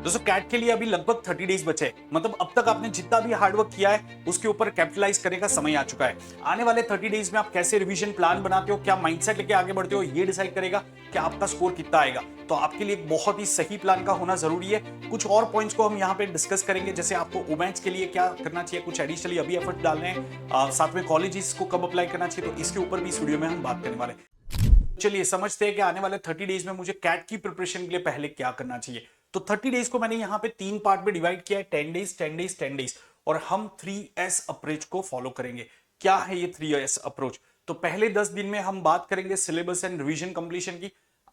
दोस्तों कैट के लिए अभी लगभग 30 डेज बचे हैं। मतलब अब तक आपने जितना भी हार्डवर्क किया है उसके ऊपर कैपिटलाइज करने का समय आ चुका है। आने वाले 30 डेज में आप कैसे रिवीजन प्लान बनाते हो, क्या माइंडसेट लेके आगे बढ़ते हो, ये डिसाइड करेगा कि आपका स्कोर कितना आएगा। तो आपके लिए एक बहुत ही सही प्लान का होना जरूरी है। कुछ और पॉइंट्स को हम यहाँ पे डिस्कस करेंगे, जैसे आपको वुमेन्स के लिए क्या करना चाहिए, कुछ एडिशनली अभी एफर्ट डालने हैं, साथ में कॉलेजेस को कब अप्लाई करना चाहिए, तो इसके ऊपर भी इस वीडियो में हम बात करने वाले हैं। चलिए समझते हैं कि आने वाले 30 डेज में मुझे कैट की प्रिपरेशन के लिए पहले क्या करना चाहिए। तो 30 डेज को मैंने यहां पे 3 पार्ट में डिवाइड किया है, 10 डेज 10 डेज 10 डेज, और हम 3S अप्रोच को फॉलो करेंगे। क्या है ये 3S अप्रोच? तो पहले 10 दिन में हम बात करेंगे सिलेबस एंड रिवीजन कंप्लीशन की।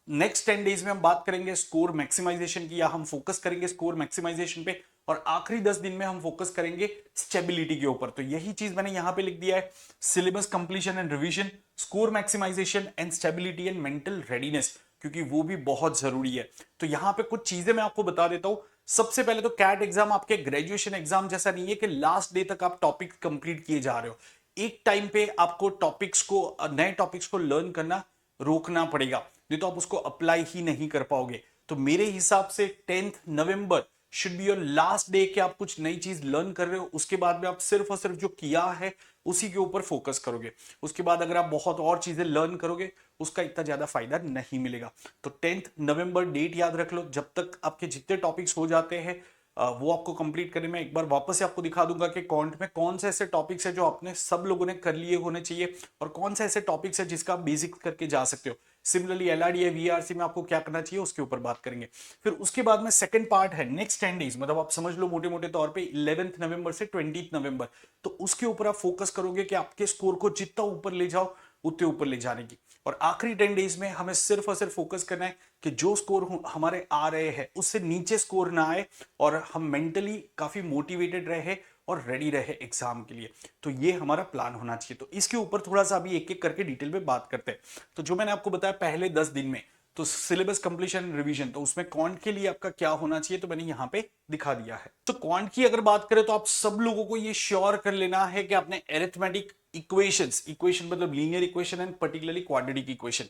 नेक्स्ट 10 डेज में हम बात करेंगे स्कोर मैक्सिमाइजेशन की, या हम फोकस करेंगे स्कोर मैक्सिमाइजेशन पे, और आखिरी 10 दिन में हम फोकस करेंगे स्टेबिलिटी के ऊपर। तो यही चीज मैंने यहां पे लिख दिया है, syllabus completion and revision, score maximisation and stability and mental readiness, क्योंकि वो भी बहुत जरूरी है। तो यहां पे कुछ चीजें मैं आपको बता देता हूं। सबसे पहले तो कैट एग्जाम आपके ग्रेजुएशन एग्जाम जैसा नहीं है कि लास्ट डे तक आप टॉपिक कंप्लीट किए जा रहे हो। एक टाइम पे आपको टॉपिक्स को, नए टॉपिक्स को लर्न करना रोकना पड़ेगा, नहीं तो आप उसको अप्लाई ही नहीं कर पाओगे। तो मेरे हिसाब से 10th November should be your last day कि आप कुछ नई चीज लर्न कर रहे हो। उसके बाद में आप सिर्फ और सिर्फ जो किया है उसी के ऊपर फोकस करोगे। उसके बाद अगर आप बहुत और चीजें लर्न करोगे उसका इतना ज्यादा फायदा नहीं मिलेगा। तो 10th नवंबर डेट याद रख लो। जब तक आपके जितने टॉपिक्स हो जाते हैं वो आपको कंप्लीट करने में, एक बार वापस से आपको दिखा दूंगा कि कॉन्ट में कौन से ऐसे टॉपिक्स है जो आपने सब लोगों ने कर लिए होने चाहिए, और कौन से ऐसे टॉपिक्स है जिसका आप बेसिक करके जा सकते हो। सिमिलरली एलआरडीए वीआरसी में आपको क्या करना चाहिए उसके ऊपर बात करेंगे। फिर उसके बाद में सेकंड पार्ट है नेक्स्ट 10 डेज, मतलब आप समझ लो मोटे मोटे तौर पे 11th नवंबर से 20th नवंबर। तो उसके ऊपर आप फोकस करोगे कि आपके स्कोर को जितना ऊपर ले जाओ उतने ऊपर ले जाने की। और आखिरी 10 डेज में हमें सिर्फ और सिर्फ फोकस करना है कि जो स्कोर हमारे आ रहे हैं उससे नीचे स्कोर ना आए, और हम मेंटली काफी मोटिवेटेड रहे और रेडी रहे एग्जाम के लिए। तो ये हमारा प्लान होना चाहिए। तो इसके ऊपर थोड़ा सा अभी एक एक करके डिटेल में बात करते हैं। तो जो मैंने आपको बताया पहले 10 दिन में, तो सिलेबस कंप्लीशन रिवीजन, तो उसमें क्वांट के लिए आपका क्या होना चाहिए तो मैंने यहां पे दिखा दिया है। तो क्वांट की अगर बात करें तो आप सब लोगों को ये श्योर कर लेना है कि आपने एरिथमेटिक इक्वेशंस, इक्वेशन मतलब linear equation and particularly quadratic equation,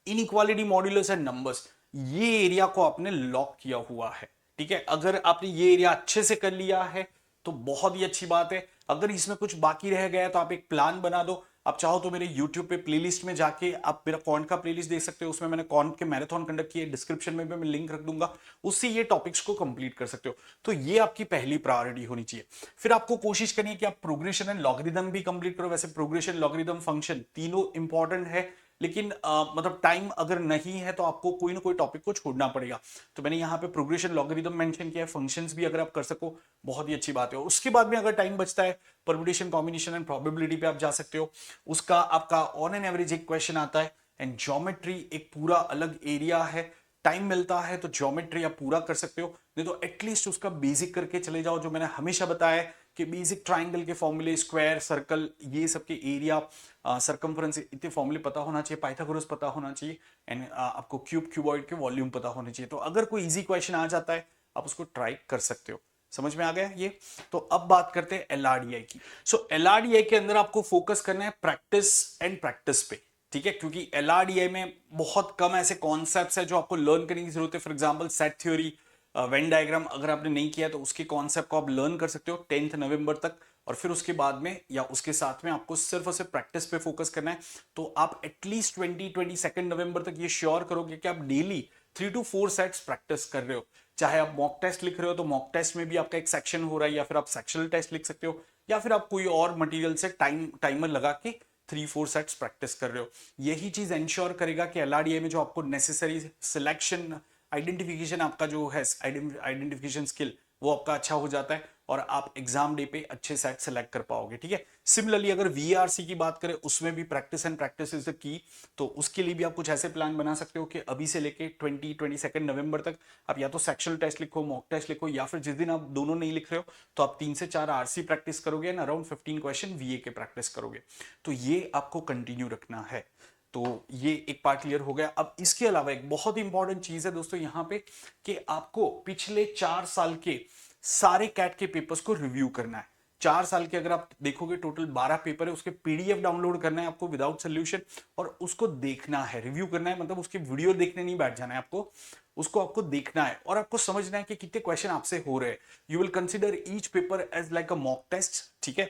inequality modulus and numbers, ये एरिया को आपने लॉक किया हुआ है। ठीक है, अगर आपने ये एरिया अच्छे से कर लिया है तो बहुत ही अच्छी बात है। अगर इसमें कुछ बाकी रह गया तो आप एक प्लान बना दो। आप चाहो तो मेरे YouTube पे प्लेलिस्ट में जाके आप मेरा कॉन्ट का प्लेलिस्ट देख सकते हो, उसमें मैंने कॉन्ट के मैराथन कंडक्ट किए, डिस्क्रिप्शन में भी मैं लिंक रख दूंगा, उससे ये टॉपिक्स को कंप्लीट कर सकते हो। तो ये आपकी पहली प्रायोरिटी होनी चाहिए। फिर आपको कोशिश करनी है कि आप प्रोग्रेशन एंड लॉगरिदम भी कंप्लीट करो। वैसे प्रोग्रेशन, लॉगरिदम, फंक्शन तीनों इंपॉर्टेंट है, लेकिन मतलब टाइम अगर नहीं है तो आपको कोई ना कोई टॉपिक को छोड़ना पड़ेगा। तो मैंने यहाँ पे प्रोग्रेशन, लॉगरिदम मेंशन किया है। फंक्शंस भी अगर आप कर सको बहुत ही अच्छी बात है। उसके बाद में अगर टाइम बचता है, परम्यूटेशन, कॉम्बिनेशन एंड प्रोबेबिलिटी पे आप जा सकते हो। उसका आपका ऑन एन एवरेज एक क्वेश्चन आता है। एंड ज्योमेट्री एक पूरा अलग एरिया है। टाइम मिलता है तो ज्योमेट्री आप पूरा कर सकते हो, नहीं तो एटलीस्ट उसका बेसिक करके चले जाओ। जो मैंने हमेशा बताया है कि बेसिक ट्राइंगल के फॉर्मूले, स्क्वायर, सर्कल, ये सब के एरिया, सरकमफ्रेंस, इतने फॉर्मूले पता होना चाहिए, पाइथागोरस पता होना चाहिए, एंड आपको क्यूब, क्यूबॉइड के वॉल्यूम पता होने चाहिए। तो अगर कोई इजी क्वेश्चन आ जाता है आप उसको ट्राई कर सकते हो। समझ में आ गया ये? तो अब बात करते हैं एलआरडीआई की। सो एलआरडीआई के अंदर आपको फोकस करना है प्रैक्टिस एंड प्रैक्टिस पे। ठीक है, क्योंकि एलआरडीआई में बहुत कम ऐसे कॉन्सेप्ट्स है जो आपको लर्न करने की जरूरत है। For example set theory, Venn diagram अगर आपने नहीं किया तो उसके कॉन्सेप्ट को आप लर्न कर सकते हो 10th नवंबर तक। और फिर उसके बाद में या उसके साथ में आपको सिर्फ और सिर्फ प्रैक्टिस पे फोकस करना है। तो आप एटलीस्ट 22 नवंबर तक ये श्योर करोगे कि आप डेली 3 to 4 सेट्स प्रैक्टिस कर रहे हो। चाहे आप मॉक टेस्ट लिख रहे हो तो मॉक टेस्ट में भी आपका एक सेक्शन हो रहा है, या फिर आप सेक्शनल टेस्ट लिख सकते हो, या फिर आप कोई और मटेरियल से टाइमर लगा के 3-4 सेट्स प्रैक्टिस कर रहे हो। यही चीज इंश्योर करेगा कि एलआरडीए में जो आपको नेसेसरी सिलेक्शन, आइडेंटिफिकेशन आपका जो है, आइडेंटिफिकेशन स्किल वो आपका अच्छा हो जाता है, और आप एग्जाम डे पे अच्छे सेट सेलेक्ट कर पाओगे। ठीक है, सिमिलरली अगर वीआरसी की बात करें उसमें भी practice and practice is the key. तो उसके लिए भी आप कुछ ऐसे प्लान बना सकते हो कि अभी से लेके 22 नवंबर तक आप या तो सेक्शनल टेस्ट लिखो, मॉक टेस्ट लिखो, या फिर जिस दिन आप दोनों नहीं लिख रहे हो तो आप 3 से 4 आरसी प्रैक्टिस करोगे एंड अराउंड 15 क्वेश्चन वीए के प्रैक्टिस करोगे। तो ये आपको कंटिन्यू रखना है। तो ये एक पार्ट क्लियर हो गया। अब इसके अलावा एक बहुत इंपॉर्टेंट चीज है दोस्तों यहाँ पे, कि आपको पिछले 4 साल के सारे कैट के पेपर्स को रिव्यू करना है। 4 साल के अगर आप देखोगे टोटल 12 पेपर है, उसके पीडीएफ डाउनलोड करना है आपको विदाउट सोल्यूशन, और उसको देखना है, रिव्यू करना है। मतलब उसके वीडियो देखने नहीं बैठ जाना है आपको, उसको आपको देखना है और आपको समझना है कि कितने क्वेश्चन आपसे हो रहे हैं। You will consider each paper as like a mock test, ठीक है।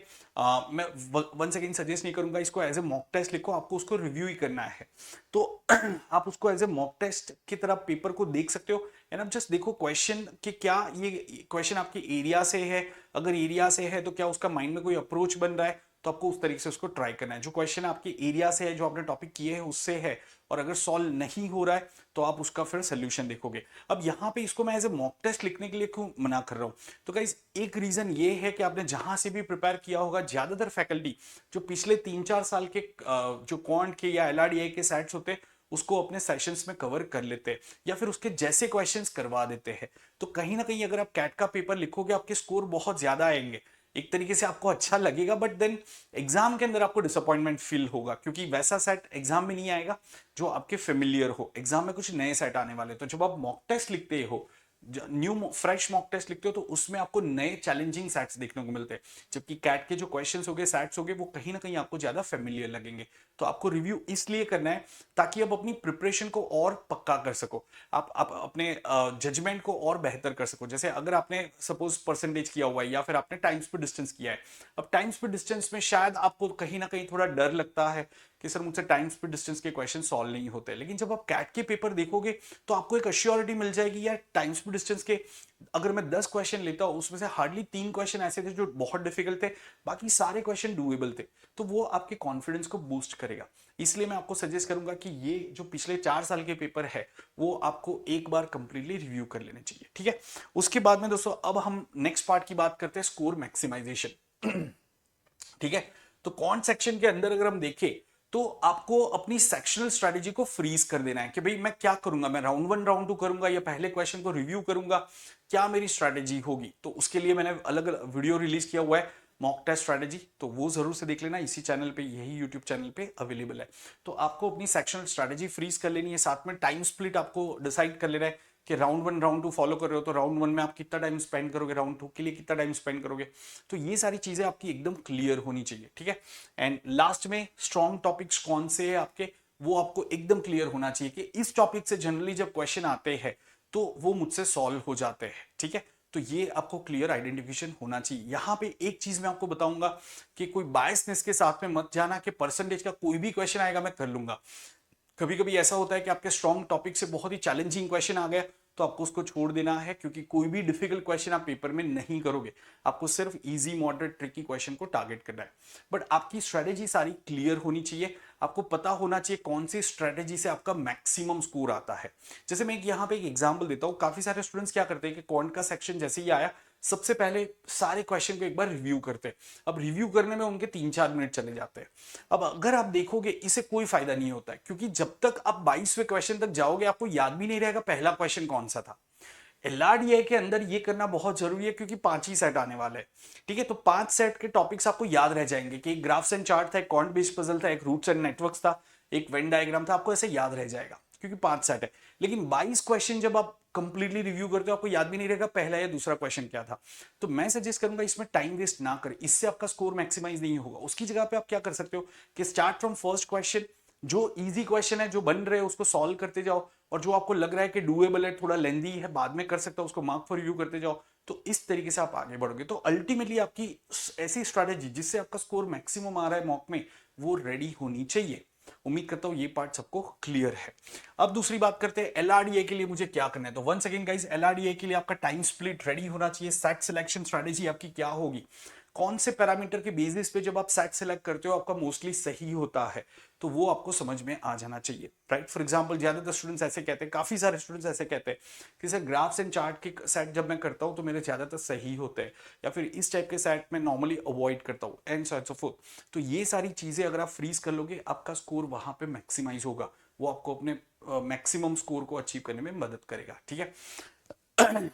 मैं वन सेकेंड सजेस्ट नहीं करूंगा इसको एज ए मॉक टेस्ट लिखो, आपको उसको रिव्यू ही करना है। तो आप उसको एज ए मॉक टेस्ट की तरह पेपर को देख सकते हो एंड आप जस्ट देखो क्वेश्चन कि क्या ये क्वेश्चन आपके एरिया से है, अगर एरिया से है तो क्या उसका माइंड में कोई अप्रोच बन रहा है, तो आपको उस तरीके से उसको ट्राई करना है। जो क्वेश्चन आपके एरिया से है, जो आपने टॉपिक किए हैं उससे है, और अगर सॉल्व नहीं हो रहा है तो आप उसका फिर सोल्यूशन देखोगे। अब यहाँ पे इसको मैं एज ए मॉक टेस्ट लिखने के लिए क्यों मना कर रहा हूँ, तो गाइस एक रीजन ये है कि आपने जहां से भी प्रिपेयर किया होगा, ज्यादातर फैकल्टी जो पिछले 3-4 साल के जो क्वांट के या एलआरडीआई के सेट्स होते हैं उसको अपने सेशंस में कवर कर लेते हैं या फिर उसके जैसे क्वेश्चंस करवा देते हैं। तो कहीं ना कहीं अगर आप कैट का पेपर लिखोगे आपके स्कोर बहुत ज्यादा आएंगे, एक तरीके से आपको अच्छा लगेगा, बट देन एग्जाम के अंदर आपको डिसअपॉइंटमेंट फील होगा क्योंकि वैसा सेट एग्जाम में नहीं आएगा जो आपके फेमिलियर हो। एग्जाम में कुछ नए सेट आने वाले, तो जब आप मॉक टेस्ट लिखते हो, न्यू फ्रेश मॉक टेस्ट लिखते हो, तो उसमें आपको नए चैलेंजिंग सेट्स देखने को मिलते हैं, जबकि कैट के जो क्वेश्चंस हो गए, सेट्स हो गए, वो कहीं ना कहीं आपको ज्यादा फेमिलियर लगेंगे। तो आपको रिव्यू इसलिए करना है ताकि आप अपनी प्रिपरेशन को और पक्का कर सको, आप अपने जजमेंट को और बेहतर कर सको। जैसे अगर आपने सपोज परसेंटेज किया हुआ है या फिर आपने टाइम्स पे डिस्टेंस किया है, अब टाइम्स पे डिस्टेंस में शायद आपको कहीं ना कहीं थोड़ा डर लगता है कि सर मुझसे टाइम्स पे डिस्टेंस के क्वेश्चन सॉल्व नहीं होते, लेकिन जब आप कैट के पेपर देखोगे तो आपको एक अश्योरिटी मिल जाएगी यार, टाइम्स पे डिस्टेंस के अगर मैं 10 क्वेश्चन लेता हूं उसमें से हार्डली 3 क्वेश्चन ऐसे थे जो बहुत डिफिकल्ट थे, बाकी सारे क्वेश्चन डूएबल थे, तो वो आपके कॉन्फिडेंस को बूस्ट करेगा। इसलिए मैं आपको सजेस्ट करूंगा कि ये जो पिछले 4 साल के पेपर है वो आपको एक बार कंप्लीटली रिव्यू कर लेने चाहिए, ठीक है। उसके बाद में दोस्तों अब हम नेक्स्ट पार्ट की बात करते हैं, स्कोर मैक्सिमाइजेशन। ठीक है, तो कौन सेक्शन के अंदर अगर हम देखें तो आपको अपनी सेक्शनल स्ट्रेटेजी को फ्रीज कर देना है कि भाई मैं क्या करूंगा, मैं राउंड 1 राउंड 2 करूंगा या पहले क्वेश्चन को रिव्यू करूंगा, क्या मेरी स्ट्रेटेजी होगी। तो उसके लिए मैंने अलग अलग वीडियो रिलीज किया हुआ है मॉक टेस्ट स्ट्रेटेजी, तो वो जरूर से देख लेना, इसी चैनल पे, यही यूट्यूब चैनल पे अवेलेबल है। तो आपको अपनी सेक्शनल स्ट्रेटेजी फ्रीज कर लेनी है, साथ में टाइम स्प्लिट आपको डिसाइड कर लेना है कि राउंड 1 राउंड 2 फॉलो कर रहे हो तो राउंड 1 में आप कितना टाइम स्पेंड करोगे, राउंड 2 के लिए कितना टाइम स्पेंड करोगे। तो ये सारी चीजें आपकी एकदम क्लियर होनी चाहिए, ठीक है। एंड लास्ट में स्ट्रॉन्ग टॉपिक्स कौन से हैं आपके, वो आपको एकदम क्लियर होना चाहिए कि इस टॉपिक से जनरली जब क्वेश्चन आते हैं तो वो मुझसे सॉल्व हो जाते हैं, ठीक है। तो ये आपको क्लियर आइडेंटिफिकेशन होना चाहिए। यहां पे एक चीज मैं आपको बताऊंगा कि कोई बायसनेस के साथ में मत जाना कि परसेंटेज का कोई भी क्वेश्चन आएगा मैं कर लूंगा। कभी कभी ऐसा होता है कि आपके स्ट्रॉन्ग टॉपिक से बहुत ही चैलेंजिंग क्वेश्चन आ गया तो आपको उसको छोड़ देना है, क्योंकि कोई भी डिफिकल्ट क्वेश्चन आप पेपर में नहीं करोगे, आपको सिर्फ इजी मॉडरेट ट्रिकी क्वेश्चन को टारगेट करना है। बट आपकी स्ट्रेटेजी सारी क्लियर होनी चाहिए, आपको पता होना चाहिए कौन सी स्ट्रेटेजी से आपका मैक्सिमम स्कोर आता है। जैसे मैं यहाँ पे एक एग्जाम्पल देता हूँ, काफी सारे स्टूडेंट्स क्या करते हैं कि क्वांट का सेक्शन जैसे ही आया सबसे पहले सारे क्वेश्चन को एक बार रिव्यू करते हैं। अब रिव्यू करने में उनके 3-4 मिनट चले जाते हैं। अब अगर आप देखोगे इससे कोई फायदा नहीं होता है, क्योंकि जब तक आप 22वें क्वेश्चन तक जाओगे आपको याद भी नहीं रहेगा पहला क्वेश्चन कौन सा था। एलआरडीआई के अंदर ये करना बहुत जरूरी है क्योंकि 5 ही सेट आने वाले हैं, ठीक है। तो 5 सेट के टॉपिक्स आपको याद रह जाएंगे कि एक ग्राफ्स एंड चार्ट था, एक क्वांट बेस्ड पजल था, एक रूट्स एंड नेटवर्क्स था, एक वेन डायग्राम था, आपको ऐसे याद रह जाएगा क्योंकि 5 सेट है। लेकिन 22 क्वेश्चन जब आप कंप्लीटली रिव्यू करते हो आपको याद भी नहीं रहेगा पहला या दूसरा क्वेश्चन क्या था। तो मैं सजेस्ट करूंगा इसमें टाइम वेस्ट ना करें, इससे आपका स्कोर मैक्सिमाइज नहीं होगा। उसकी जगह पे आप क्या कर सकते हो कि स्टार्ट फ्रॉम फर्स्ट क्वेश्चन, जो इजी क्वेश्चन है जो बन रहे हैं उसको सॉल्व करते जाओ, और जो आपको लग रहा है कि डूएबल है, थोड़ा लेंदी है, बाद में कर सकता हो, उसको मार्क फॉर रिव्यू करते जाओ। तो इस तरीके से आप आगे बढ़ोगे। तो अल्टीमेटली आपकी ऐसी स्ट्रैटेजी जिससे आपका स्कोर मैक्सिमम आ रहा है मॉक में, वो रेडी होनी चाहिए। उम्मीद करता हूं ये पार्ट सबको क्लियर है। अब दूसरी बात करते हैं एलआरडीए के लिए मुझे क्या करना है। तो वंस अगेन गाइस, एलआरडीए के लिए आपका टाइम स्प्लिट रेडी होना चाहिए। सेट सिलेक्शन स्ट्रेटेजी आपकी क्या होगी, कौन से पैरामीटर के बेसिस पे जब आप सेट सेलेक्ट करते हो आपका मोस्टली सही होता है, तो वो आपको समझ में आ जाना चाहिए, राइट। फॉर एग्जांपल ज्यादातर स्टूडेंट्स ऐसे कहते हैं, काफी सारे स्टूडेंट्स ऐसे कहते हैं कि सर ग्राफ्स एंड चार्ट के सेट जब मैं करता हूं तो मेरे ज्यादातर सही होते हैं, या फिर इस टाइप के सेट में नॉर्मली अवॉइड करता हूं, एंड सो सो फोर्थ। तो ये सारी चीजें अगर आप फ्रीज कर लोगे आपका स्कोर वहां पे मैक्सिमाइज होगा, वो आपको अपने मैक्सिमम स्कोर को अचीव करने में मदद करेगा, ठीक है।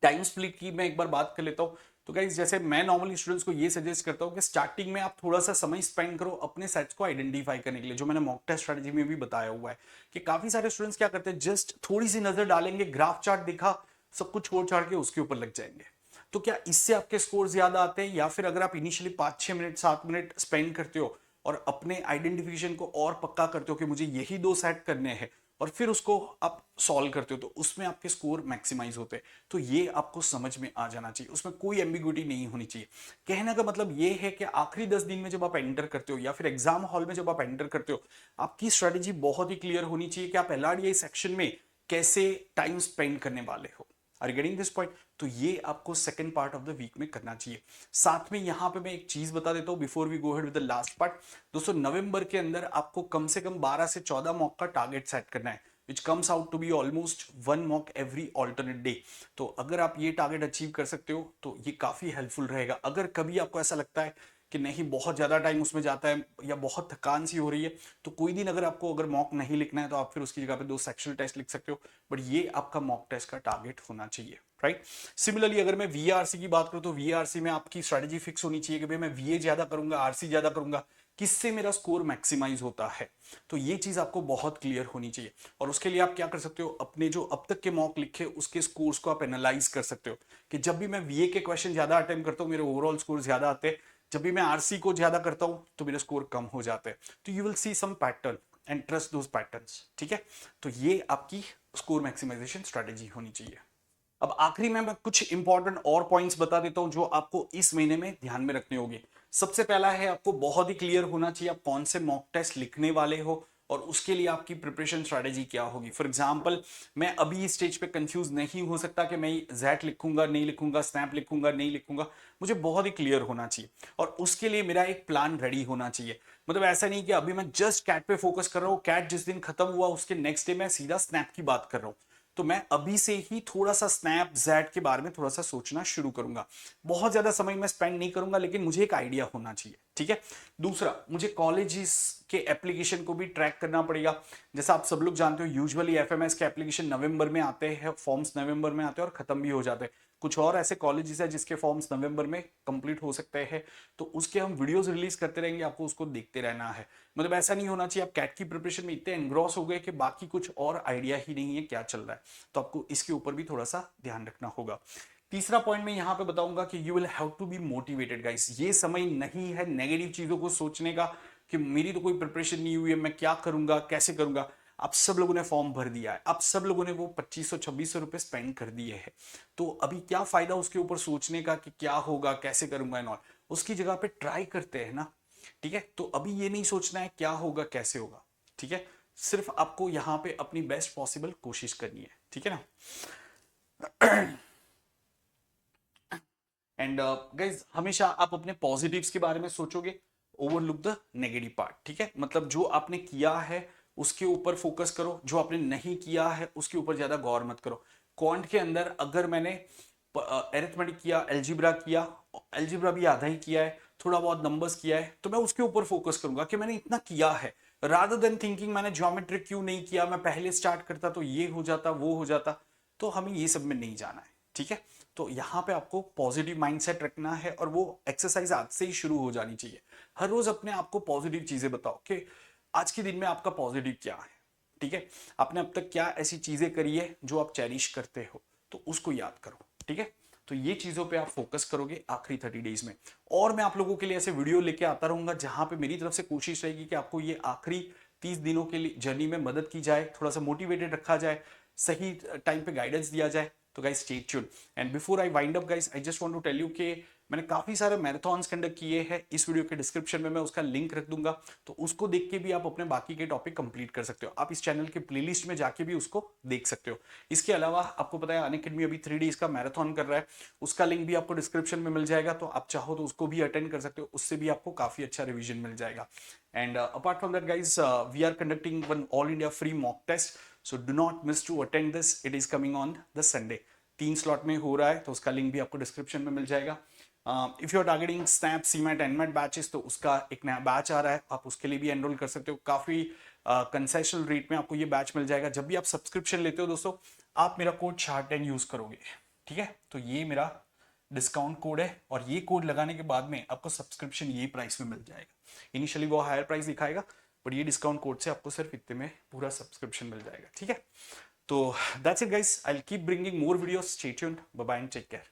टाइम स्प्लिट की मैं एक बार बात कर लेता हूं। तो गाइस जैसे मैं नॉर्मली स्टूडेंट्स को ये सजेस्ट करता हूं कि स्टार्टिंग में आप थोड़ा सा समय स्पेंड करो अपने सेट्स को आइडेंटिफाई करने के लिए, जो मैंने मॉक टेस्ट स्ट्रेटजी में भी बताया हुआ है कि काफी सारे स्टूडेंट्स क्या करते हैं, जस्ट थोड़ी सी नजर डालेंगे, ग्राफ चार्ट दिखा, सब कुछ छोड़ छाड़ के उसके ऊपर लग जाएंगे। तो क्या इससे आपके स्कोर ज्यादा आते हैं, या फिर अगर आप इनिशियली 5-6 मिनट 7 मिनट स्पेंड करते हो और अपने आइडेंटिफिकेशन को और पक्का करते हो कि मुझे यही 2 सेट करने हैं, और फिर उसको आप सॉल्व करते हो तो उसमें आपके स्कोर मैक्सिमाइज होते हैं। तो ये आपको समझ में आ जाना चाहिए, उसमें कोई एम्बिग्युइटी नहीं होनी चाहिए। कहने का मतलब ये है कि आखिरी 10 दिन में जब आप एंटर करते हो या फिर एग्जाम हॉल में जब आप एंटर करते हो, आपकी स्ट्रेटेजी बहुत ही क्लियर होनी चाहिए कि आप एलआरडीआई सेक्शन में कैसे टाइम स्पेंड करने वाले हो। Are getting this point? तो ये आपको second part of the week में करना चाहिए। साथ में यहां पे मैं एक चीज बता देता हूं before we go head with the last part. दोस्तों नवंबर के अंदर आपको कम से कम 12 से 14 मॉक का टारगेट सेट करना है, which comes out to be almost 1 mock every alternate day. तो अगर आप ये टारगेट अचीव कर सकते हो तो ये काफी हेल्पफुल रहेगा। अगर कभी आपको ऐसा लगता है कि नहीं बहुत ज्यादा टाइम उसमें जाता है या बहुत थकान सी हो रही है, तो कोई दिन अगर आपको अगर मॉक नहीं लिखना है तो आप फिर उसकी जगह पे 2 सेक्शनल टेस्ट लिख सकते हो, बट ये आपका मॉक टेस्ट का टारगेट होना चाहिए, राइट? सिमिलरली अगर मैं वीआरसी की बात करूं तो वीआरसी में आपकी स्ट्रेटेजी फिक्स होनी चाहिए कि भाई मैं वीए ज्यादा करूंगा, आरसी ज्यादा करूंगा, किससे मेरा स्कोर मैक्सिमाइज होता है। तो ये चीज आपको बहुत क्लियर होनी चाहिए। और उसके लिए आप क्या कर सकते हो, अपने जो अब तक के मॉक लिखे उसके स्कोर्स को आप एनालाइज कर सकते हो कि जब भी मैं वीए के क्वेश्चन ज्यादा अटेम्प्ट करता हूं मेरे ओवरऑल स्कोर ज्यादा आते हैं, जब भी मैं आरसी को ज्यादा करता हूं तो मेरे स्कोर कम हो जाते हैं। तो you will see some pattern and trust those patterns, ठीक है? तो ये आपकी स्कोर मैक्सिमाइजेशन स्ट्रेटेजी होनी चाहिए। अब आखिरी में मैं कुछ इंपॉर्टेंट और पॉइंट्स बता देता हूं जो आपको इस महीने में ध्यान में रखने होंगे। सबसे पहला है आपको बहुत ही क्लियर होना चाहिए आप कौन से मॉक टेस्ट लिखने वाले हो और उसके लिए आपकी प्रिपरेशन स्ट्रेटेजी क्या होगी। फॉर एग्जांपल मैं अभी इस स्टेज पे कंफ्यूज नहीं हो सकता कि मैं जैट लिखूंगा नहीं लिखूंगा, स्नैप लिखूंगा नहीं लिखूंगा। मुझे बहुत ही क्लियर होना चाहिए और उसके लिए मेरा एक प्लान रेडी होना चाहिए। मतलब ऐसा नहीं कि अभी मैं जस्ट कैट पे फोकस कर रहा हूँ, कैट जिस दिन खत्म हुआ उसके नेक्स्ट डे मैं सीधा स्नैप की बात कर रहा हूँ। तो मैं अभी से ही थोड़ा सा स्नैप जैट के बारे में थोड़ा सा सोचना शुरू करूंगा। बहुत ज्यादा समय मैं स्पेंड नहीं करूंगा लेकिन मुझे एक आइडिया होना चाहिए, ठीक है? दूसरा, मुझे कॉलेजेस के एप्लीकेशन को भी ट्रैक करना पड़ेगा। जैसा आप सब लोग जानते हो यूजुअली एफएमएस के एप्लीकेशन नवंबर में आते हैं, फॉर्म्स नवंबर में आते हैं और खत्म भी हो जाते हैं। कुछ और ऐसे कॉलेजेस है जिसके फॉर्म्स नवंबर में कंप्लीट हो सकते हैं, तो उसके हम वीडियोस रिलीज करते रहेंगे, आपको उसको देखते रहना है। मतलब ऐसा नहीं होना चाहिए आप कैट की प्रिपरेशन में इतने एनग्रॉस हो गए कि बाकी कुछ और आइडिया ही नहीं है क्या चल रहा है। तो आपको इसके ऊपर भी थोड़ा सा ध्यान रखना होगा। तीसरा पॉइंट मैं यहां पे बताऊंगा कि you will have to be motivated guys. ये समय नहीं है नेगेटिव चीजों को सोचने का कि मेरी तो कोई प्रिपरेशन नहीं हुई है, मैं क्या करूंगा कैसे करूंगा। आप सब लोगों ने फॉर्म भर दिया है, आप सब लोगों ने वो 2500-2600 रुपए स्पेंड कर दिए हैं, तो अभी क्या फायदा उसके ऊपर सोचने का कि क्या होगा कैसे करूंगा एंड ऑल। उसकी जगह पे ट्राई करते हैं ना, ठीक है? तो अभी ये नहीं सोचना है क्या होगा कैसे होगा, ठीक है? सिर्फ आपको यहां पे अपनी बेस्ट पॉसिबल कोशिश करनी है, ठीक है ना? एंड गाइज हमेशा आप अपने पॉजिटिव्स के बारे में सोचोगे, ओवरलुक द नेगेटिव पार्ट, ठीक है? मतलब जो आपने किया है उसके ऊपर फोकस करो, जो आपने नहीं किया है उसके ऊपर ज्यादा गौर मत करो। क्वांट के अंदर अगर मैंने एरिथमेटिक किया, एल्जीब्रा किया, एल्जीब्रा भी आधा ही किया है, थोड़ा बहुत नंबर्स किया है, तो मैं उसके ऊपर फोकस करूंगा कि मैंने इतना किया है, रादर देन थिंकिंग मैंने ज्योमेट्री क्यों नहीं किया, मैं पहले स्टार्ट करता तो ये हो जाता वो हो जाता। तो हमें ये सब में नहीं जाना है, ठीक है? तो यहाँ पे आपको पॉजिटिव माइंडसेट रखना है और वो एक्सरसाइज आज से ही शुरू हो जानी चाहिए। हर रोज अपने आप को पॉजिटिव चीजें बताओ कि आज के दिन में आपका पॉजिटिव क्या है, ठीक है? आपने अब तक क्या ऐसी चीजें करी है जो आप चेरिश करते हो, तो उसको याद करो, ठीक है? तो ये चीजों पे आप फोकस करोगे आखिरी 30 डेज में। और मैं आप लोगों के लिए ऐसे वीडियो लेके आता रहूंगा जहां पे मेरी तरफ से कोशिश रहेगी कि आपको ये आखिरी 30 दिनों के लिए जर्नी में मदद की जाए, थोड़ा सा मोटिवेटेड रखा जाए, सही टाइम पे गाइडेंस दिया जाए। तो guys stay tuned. And before I wind up guys I just want to tell you कि मैंने काफी सारे मैराथन्स कंडक्ट किए हैं, इस वीडियो के डिस्क्रिप्शन में मैं उसका लिंक रख दूंगा, तो उसको देख के भी आप अपने बाकी के टॉपिक कंप्लीट कर सकते हो। आप इस चैनल के प्लेलिस्ट में जाके भी उसको देख सकते हो। इसके अलावा आपको पता है अनअकैडमी अभी 3 डेज का मैराथन कर रहा है, उसका लिंक भी आपको डिस्क्रिप्शन में मिल जाएगा, तो आप चाहो तो उसको भी अटेंड कर सकते हो, उससे भी आपको काफी अच्छा रिविजन मिल जाएगा। And apart from that guys we are conducting one all India free mock test, so do not miss to attend this, it is coming on the Sunday. 3 slot में हो रहा है, तो उसका लिंक भी आपको डिस्क्रिप्शन में मिल जाएगा। If you are targeting SNAP, CMAT, NMAT batches, तो उसका एक नया बैच आ रहा है, आप उसके लिए भी एनरोल कर सकते हो। काफी कंसेशनल रेट में आपको ये बैच मिल जाएगा। जब भी आप सब्सक्रिप्शन लेते हो दोस्तों, आप मेरा कोड शार्ट10 यूज करोगे, ठीक है? तो ये मेरा डिस्काउंट कोड है और ये कोड लगाने के बाद में आपको सब्सक्रिप्शन ये प्राइस में मिल जाएगा। इनिशियली वो हायर प्राइस दिखाएगा, बट ये डिस्काउंट कोड से आपको सिर्फ इतने में पूरा सब्सक्रिप्शन मिल जाएगा, ठीक है? तो that's it guys, I will keep bringing more videos, stay tuned, bye bye and take care.